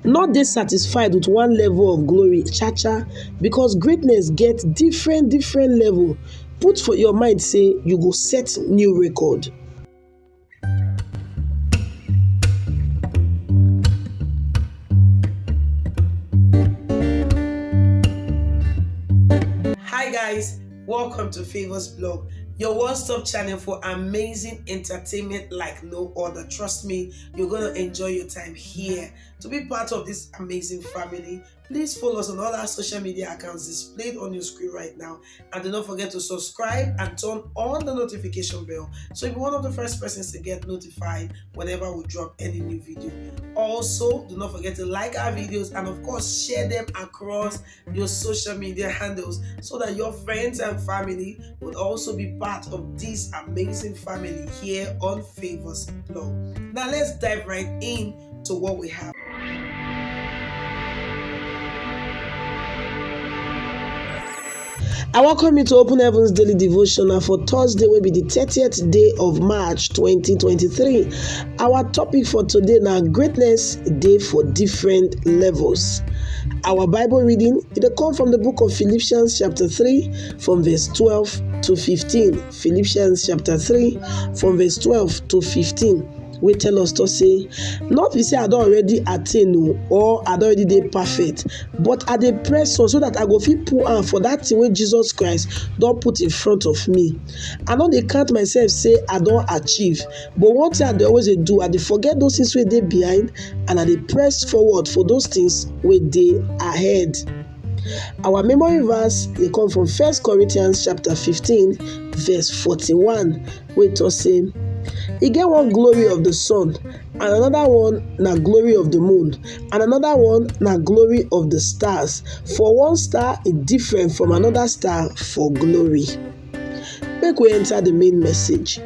Not dissatisfied with one level of glory, because greatness gets different level. Put for your mind, say you go set new record. Hi guys, welcome to Favors Blog, your one-stop channel for amazing entertainment like no other. Trust me, you're gonna enjoy your time here. To be part of this amazing family, please follow us on all our social media accounts displayed on your screen right now, and do not forget to subscribe and turn on the notification bell so you'll be one of the first persons to get notified whenever we drop any new video. Also, do not forget to like our videos and of course share them across your social media handles so that your friends and family would also be part of this amazing family here on Favors Blog. Now let's dive right in to what we have. I welcome you to Open Heaven's Daily Devotional for Thursday, will be the 30th day of March 2023. Our topic for today now, Greatness Day for Different Levels. Our Bible reading, it comes from the book of Philippians chapter 3 from verse 12 to 15. Philippians chapter 3 from verse 12 to 15. We tell us to say, not be say I don't already attain or I don't already dey perfect, but I dey press on so that I go fit pull on for that thing wey Jesus Christ don't put in front of me. I know they count myself say I don't achieve, but one thing I dey always do, I dey forget those things wey dey behind and I dey press forward for those things wey dey ahead. Our memory verse they come from 1 Corinthians chapter 15 verse 41, wey to say, e get one glory of the sun, and another one na glory of the moon, and another one na glory of the stars. For one star is different from another star for glory. Make we enter the main message.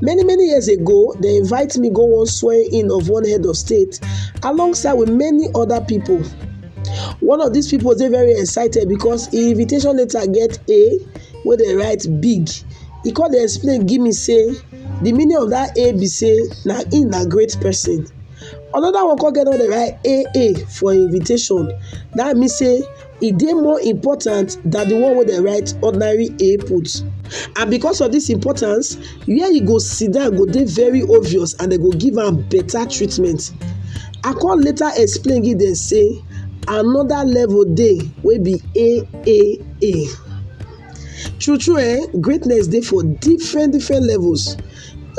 Many years ago, they invite me go one swearing in of one head of state alongside with many other people. One of these people dey very excited because the invitation letter get A where they write big. He come dey explain give me say the meaning of that A be say na him na great person. Another one come get on the right AA for invitation. That mean say e dey more important than the one wey dey write ordinary A put. And because of this importance, where you go sit down go dey very obvious and they go give am better treatment. I come later explain give them say another level dey wey be AAA. True, greatness dey for different levels.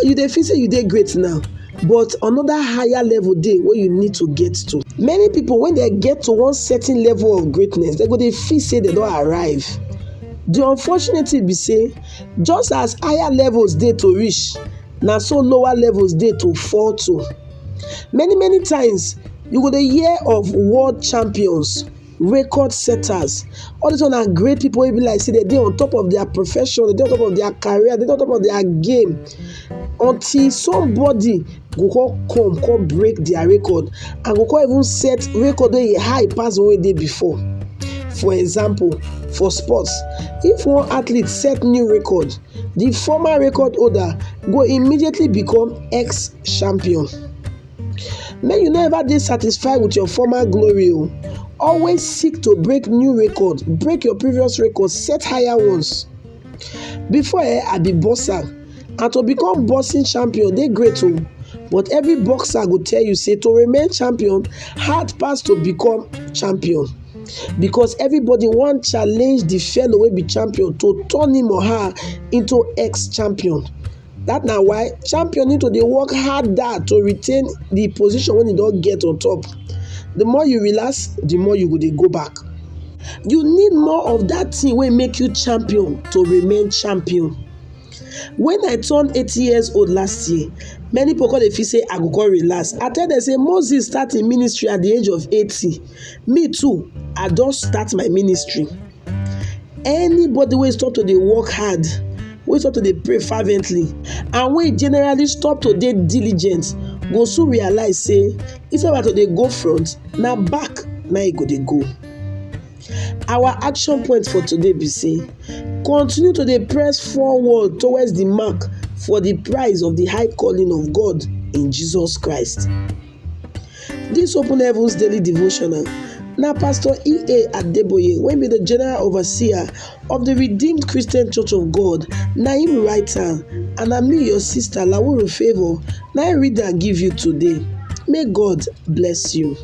You dey feel say you dey great now, but another higher level dey wey you need to get to. Many people when they get to one certain level of greatness, they go dey feel say they don arrive. The unfortunate thing be say, just as higher levels dey to reach, na so lower levels dey to fall to. Many times you go dey hear of world champions, record setters. All these one are great people wey be like say they dey on top of their profession, they dey on top of their career, they dey on top of their game, until somebody go come break their record and go come even set record wey high pass the one wey dey before. For example, for sports, if one athlete set new record, the former record holder go immediately become ex-champion. May you never dey satisfied with your former glory. Always seek to break new record, break your previous record, set higher ones. Before I be boxer, and to become boxing champion dey great but every boxer go tell you say to remain champion hard pass to become champion, because everybody wan challenge the fellow wey be champion to turn him or her into ex-champion. That na why champion need to dey work harder to retain the position wey e don get on top. The more you relax, the more you go dey go back. You need more of that thing wey make you champion to remain champion. When I turned 80 years old last year, many people come dey feel say I go come relax. I tell them say Moses start im ministry at the age of 80. Me too, I don start my ministry. Anybody wey stop to dey work hard, wey stop to dey pray fervently, and wey generally stop to dey diligent, go soon realize say instead of to dey go front, na back na e go dey go. Our action point for today be say, continue to dey press forward towards the mark for the prize of the high calling of God in Jesus Christ. This Open Heavens Daily Devotional na Pastor E.A. Adeboye, wey be the General Overseer of the Redeemed Christian Church of God, na him write am, and na me, your sister Lawuru Favour, na I read am give you today. May God bless you.